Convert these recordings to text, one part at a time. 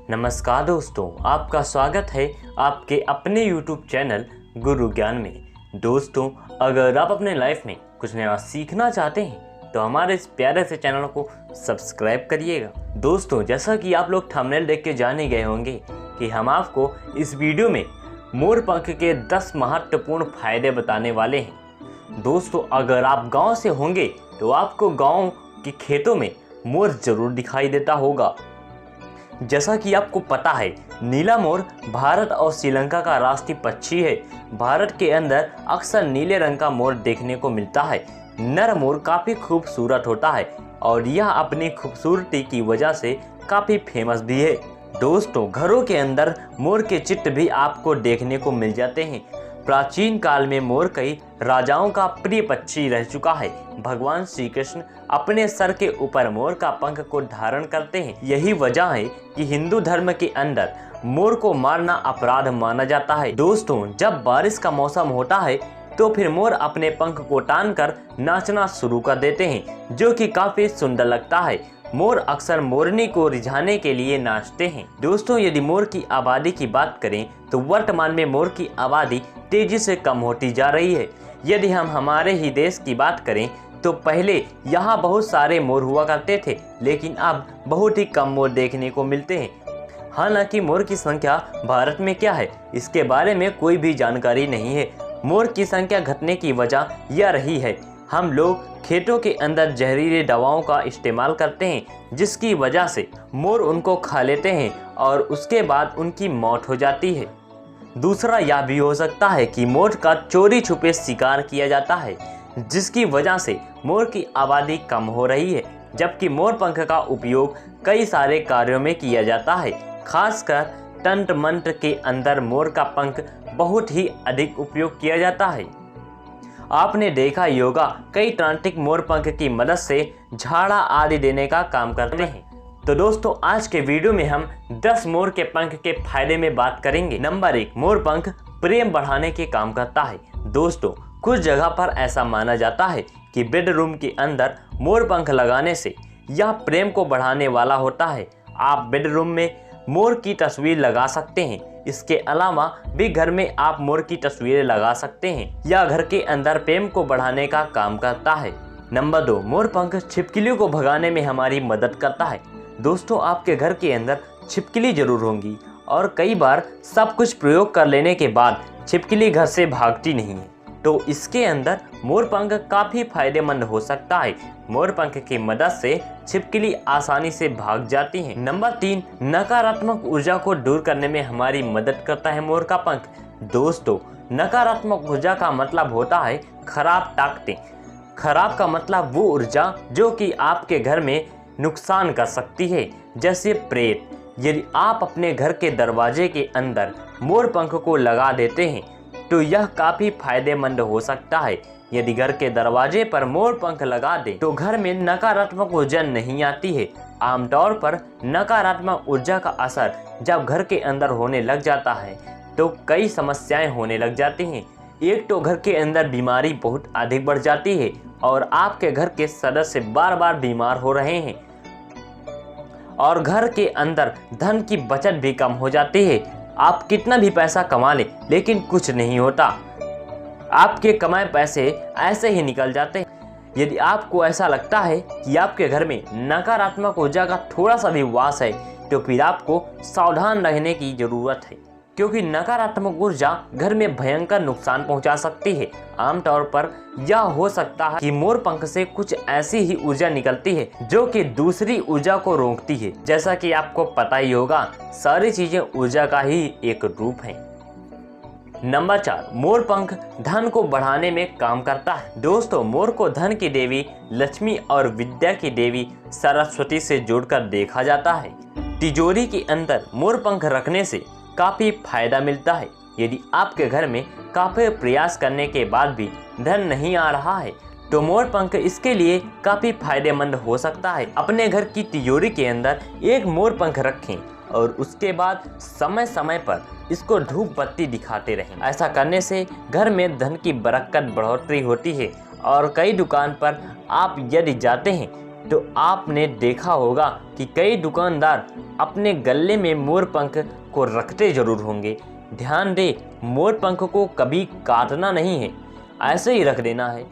नमस्कार दोस्तों, आपका स्वागत है आपके अपने YouTube चैनल गुरु ज्ञान में। दोस्तों, अगर आप अपने लाइफ में कुछ नया सीखना चाहते हैं तो हमारे इस प्यारे से चैनल को सब्सक्राइब करिएगा। दोस्तों, जैसा कि आप लोग थंबनेल देख के जाने गए होंगे कि हम आपको इस वीडियो में मोर पंख के 10 महत्वपूर्ण फायदे बताने वाले हैं। दोस्तों, अगर आप गाँव से होंगे तो आपको गाँव के खेतों में मोर जरूर दिखाई देता होगा। जैसा कि आपको पता है, नीला मोर भारत और श्रीलंका का राष्ट्रीय पक्षी है। भारत के अंदर अक्सर नीले रंग का मोर देखने को मिलता है। नर मोर काफ़ी खूबसूरत होता है और यह अपनी खूबसूरती की वजह से काफ़ी फेमस भी है। दोस्तों, घरों के अंदर मोर के चित्र भी आपको देखने को मिल जाते हैं। प्राचीन काल में मोर कई राजाओं का प्रिय पक्षी रह चुका है। भगवान श्री कृष्ण अपने सर के ऊपर मोर का पंख को धारण करते हैं। यही वजह है कि हिंदू धर्म के अंदर मोर को मारना अपराध माना जाता है। दोस्तों, जब बारिश का मौसम होता है तो फिर मोर अपने पंख को तान कर नाचना शुरू कर देते हैं, जो कि काफी सुंदर लगता है। मोर अक्सर मोरनी को रिझाने के लिए नाचते हैं। दोस्तों, यदि मोर की आबादी की बात करें तो वर्तमान में मोर की आबादी तेजी से कम होती जा रही है। यदि हम हमारे ही देश की बात करें तो पहले यहाँ बहुत सारे मोर हुआ करते थे, लेकिन अब बहुत ही कम मोर देखने को मिलते हैं। हालांकि मोर की संख्या भारत में क्या है, इसके बारे में कोई भी जानकारी नहीं है। मोर की संख्या घटने की वजह यह रही है, हम लोग खेतों के अंदर जहरीली दवाओं का इस्तेमाल करते हैं, जिसकी वजह से मोर उनको खा लेते हैं और उसके बाद उनकी मौत हो जाती है। दूसरा यह भी हो सकता है कि मोर का चोरी छुपे शिकार किया जाता है, जिसकी वजह से मोर की आबादी कम हो रही है। जबकि मोर पंख का उपयोग कई सारे कार्यों में किया जाता है। खासकर तंत्र मंत्र के अंदर मोर का पंख बहुत ही अधिक उपयोग किया जाता है। आपने देखा योगा कई तांत्रिक मोर पंख की मदद से झाड़ा आदि देने का काम करते हैं। तो दोस्तों, आज के वीडियो में हम 10 मोर के पंख के फायदे में बात करेंगे। नंबर 1, मोर पंख प्रेम बढ़ाने के काम करता है। दोस्तों, कुछ जगह पर ऐसा माना जाता है कि बेडरूम के अंदर मोर पंख लगाने से यह प्रेम को बढ़ाने वाला होता है। आप बेडरूम में मोर की तस्वीर लगा सकते हैं। इसके अलावा भी घर में आप मोर की तस्वीरें लगा सकते हैं। यह घर के अंदर प्रेम को बढ़ाने का काम करता है। नंबर 2, मोर पंख छिपकलियों को भगाने में हमारी मदद करता है। दोस्तों, आपके घर के अंदर छिपकली जरूर होंगी और कई बार सब कुछ प्रयोग कर लेने के बाद छिपकली घर से भागती नहीं है, तो इसके अंदर मोर पंख काफ़ी फायदेमंद हो सकता है। मोर पंख की मदद से छिपकली आसानी से भाग जाती हैं। नंबर 3, नकारात्मक ऊर्जा को दूर करने में हमारी मदद करता है मोर का पंख। दोस्तों, नकारात्मक ऊर्जा का मतलब होता है खराब ताकतें। खराब का मतलब वो ऊर्जा जो कि आपके घर में नुकसान कर सकती है, जैसे प्रेत। यदि आप अपने घर के दरवाजे के अंदर मोर पंख को लगा देते हैं तो यह काफ़ी फायदेमंद हो सकता है। यदि घर के दरवाजे पर मोर पंख लगा दें तो घर में नकारात्मक ऊर्जा नहीं आती है। आमतौर पर नकारात्मक ऊर्जा का असर जब घर के अंदर होने लग जाता है तो कई समस्याएं होने लग जाती हैं। एक तो घर के अंदर बीमारी बहुत अधिक बढ़ जाती है और आपके घर के सदस्य बार बार बीमार हो रहे हैं और घर के अंदर धन की बचत भी कम हो जाती है। आप कितना भी पैसा कमा लें लेकिन कुछ नहीं होता, आपके कमाए पैसे ऐसे ही निकल जाते हैं। यदि आपको ऐसा लगता है कि आपके घर में नकारात्मक ऊर्जा का थोड़ा सा भी वास है तो फिर आपको सावधान रहने की ज़रूरत है, क्योंकि नकारात्मक ऊर्जा घर में भयंकर नुकसान पहुंचा सकती है। आमतौर पर यह हो सकता है कि मोर पंख से कुछ ऐसी ही ऊर्जा निकलती है जो कि दूसरी ऊर्जा को रोकती है। जैसा कि आपको पता ही होगा, सारी चीजें ऊर्जा का ही एक रूप है। नंबर 4, मोर पंख धन को बढ़ाने में काम करता है। दोस्तों, मोर को धन की देवी लक्ष्मी और विद्या की देवी सरस्वती से जोड़कर देखा जाता है। तिजोरी के अंदर मोर पंख रखने से काफ़ी फायदा मिलता है। यदि आपके घर में काफ़ी प्रयास करने के बाद भी धन नहीं आ रहा है तो मोर पंख इसके लिए काफ़ी फायदेमंद हो सकता है। अपने घर की तिजोरी के अंदर एक मोर पंख रखें और उसके बाद समय समय पर इसको धूप बत्ती दिखाते रहें। ऐसा करने से घर में धन की बरकत बढ़ोतरी होती है और कई दुकान पर आप यदि जाते हैं तो आपने देखा होगा कि कई दुकानदार अपने गले में मोर पंख को रखते जरूर होंगे। ध्यान दें, मोर पंख को कभी काटना नहीं है, ऐसे ही रख देना है।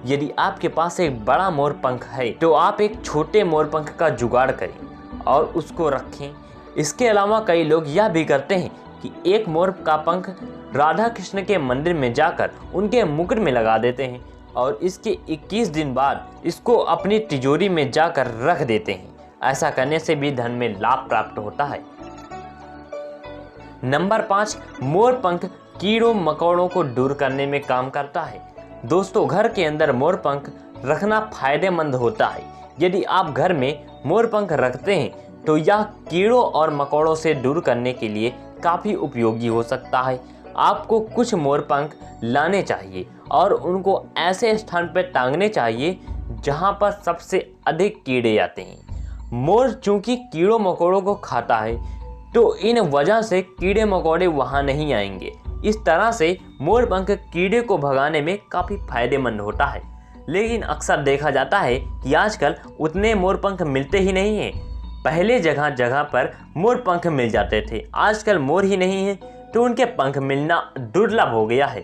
यदि आपके पास एक बड़ा मोर पंख है तो आप एक छोटे मोर पंख का जुगाड़ करें और उसको रखें। इसके अलावा कई लोग यह भी करते हैं कि एक मोर का पंख राधा कृष्ण के मंदिर में जाकर उनके मुकुट में लगा देते हैं और इसके 21 दिन बाद इसको अपनी तिजोरी में जाकर रख देते हैं। ऐसा करने से भी धन में लाभ प्राप्त होता है। नंबर 5, मोर पंख कीड़ों मकोड़ों को दूर करने में काम करता है। दोस्तों, घर के अंदर मोर पंख रखना फायदेमंद होता है। यदि आप घर में मोर पंख रखते हैं तो यह कीड़ों और मकोड़ों से दूर करने के लिए काफ़ी उपयोगी हो सकता है। आपको कुछ मोर पंख लाने चाहिए और उनको ऐसे स्थान पर टांगने चाहिए जहां पर सबसे अधिक कीड़े आते हैं। मोर चूंकि कीड़ों मकोड़ों को खाता है तो इन वजह से कीड़े मकोड़े वहां नहीं आएंगे। इस तरह से मोर पंख कीड़े को भगाने में काफ़ी फायदेमंद होता है। लेकिन अक्सर देखा जाता है कि आजकल उतने मोर पंख मिलते ही नहीं हैं। पहले जगह जगह पर मोर पंख मिल जाते थे, आजकल मोर ही नहीं है तो उनके पंख मिलना दुर्लभ हो गया है।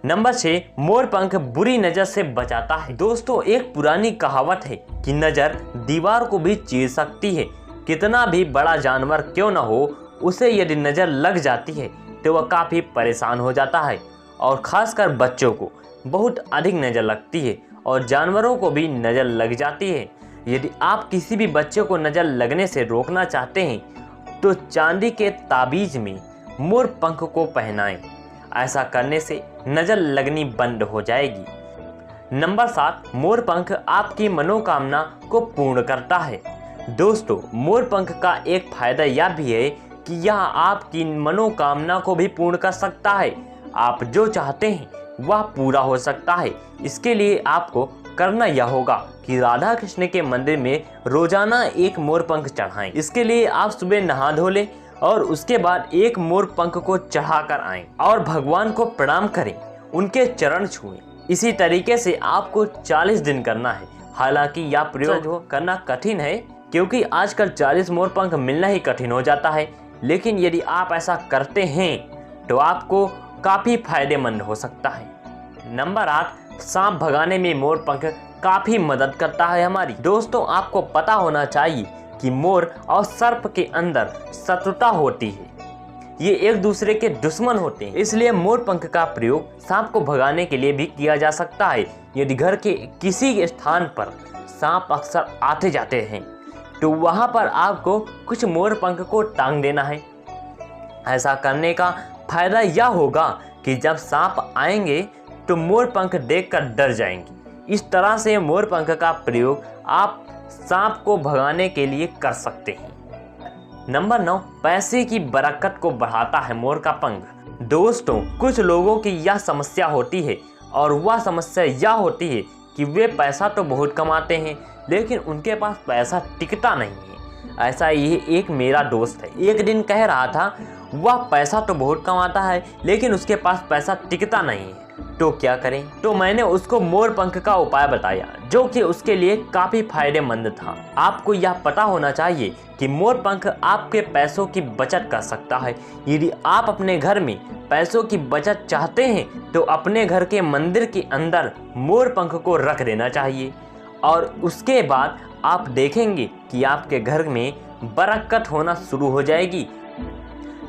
नंबर 6, मोर पंख बुरी नज़र से बचाता है। दोस्तों, एक पुरानी कहावत है कि नज़र दीवार को भी चीर सकती है। कितना भी बड़ा जानवर क्यों न हो, उसे यदि नज़र लग जाती है तो वह काफ़ी परेशान हो जाता है और ख़ासकर बच्चों को बहुत अधिक नज़र लगती है और जानवरों को भी नज़र लग जाती है। यदि आप किसी भी बच्चे को नज़र लगने से रोकना चाहते हैं तो चांदी के ताबीज़ में मोर पंख को पहनाएं। ऐसा करने से नज़र लगनी बंद हो जाएगी। नंबर 7, मोर पंख आपकी मनोकामना को पूर्ण करता है। दोस्तों, मोर पंख का एक फ़ायदा यह भी है कि यह आपकी मनोकामना को भी पूर्ण कर सकता है। आप जो चाहते हैं वह पूरा हो सकता है। इसके लिए आपको करना यह होगा कि राधा कृष्ण के मंदिर में रोजाना एक मोर पंख चढ़ाएं। इसके लिए आप सुबह नहा धो लें और उसके बाद एक मोर पंख को चढ़ाकर आएं और भगवान को प्रणाम करें, उनके चरण छुएं। इसी तरीके से आपको 40 दिन करना है। हालांकि यह प्रयोग करना कठिन है क्योंकि आजकल 40 मोर पंख मिलना ही कठिन हो जाता है। लेकिन यदि आप ऐसा करते हैं तो आपको काफ़ी फायदेमंद हो सकता है। नंबर 8, सांप भगाने में मोर पंख काफ़ी मदद करता है हमारी। दोस्तों, आपको पता होना चाहिए कि मोर और सर्प के अंदर शत्रुता होती है, ये एक दूसरे के दुश्मन होते हैं। इसलिए मोर पंख का प्रयोग सांप को भगाने के लिए भी किया जा सकता है। यदि घर के किसी स्थान पर सांप अक्सर आते जाते हैं तो वहां पर आपको कुछ मोर पंख को टांग देना है। ऐसा करने का फायदा यह होगा कि जब सांप आएंगे तो मोर पंख देखकर डर जाएंगे। इस तरह से मोर पंख का प्रयोग आप सांप को भगाने के लिए कर सकते हैं। नंबर 9, पैसे की बरकत को बढ़ाता है मोर का पंख। दोस्तों, कुछ लोगों की यह समस्या होती है और वह समस्या यह होती है कि वे पैसा तो बहुत कमाते हैं लेकिन उनके पास पैसा टिकता नहीं है। ऐसा ही एक मेरा दोस्त है, एक दिन कह रहा था वह पैसा तो बहुत कमाता है लेकिन उसके पास पैसा टिकता नहीं है, तो क्या करें। तो मैंने उसको मोर पंख का उपाय बताया जो कि उसके लिए काफ़ी फायदेमंद था। आपको यह पता होना चाहिए कि मोर पंख आपके पैसों की बचत कर सकता है। यदि आप अपने घर में पैसों की बचत चाहते हैं तो अपने घर के मंदिर के अंदर मोर पंख को रख देना चाहिए और उसके बाद आप देखेंगे कि आपके घर में बरकत होना शुरू हो जाएगी।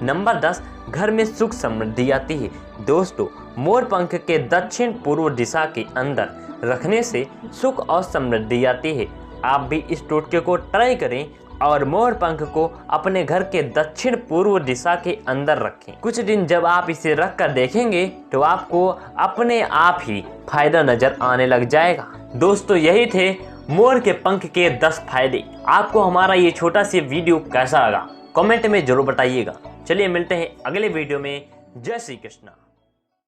नंबर 10, घर में सुख समृद्धि आती है। दोस्तों, मोर पंख के दक्षिण पूर्व दिशा के अंदर रखने से सुख और समृद्धि आती है। आप भी इस टोटके को ट्राई करें और मोर पंख को अपने घर के दक्षिण पूर्व दिशा के अंदर रखें। कुछ दिन जब आप इसे रख कर देखेंगे तो आपको अपने आप ही फायदा नजर आने लग जाएगा। दोस्तों, यही थे मोर के पंख के 10 फायदे। आपको हमारा ये छोटा सा वीडियो कैसा लगा कमेंट में जरूर बताइएगा। चलिए मिलते हैं अगले वीडियो में। जय श्री कृष्ण।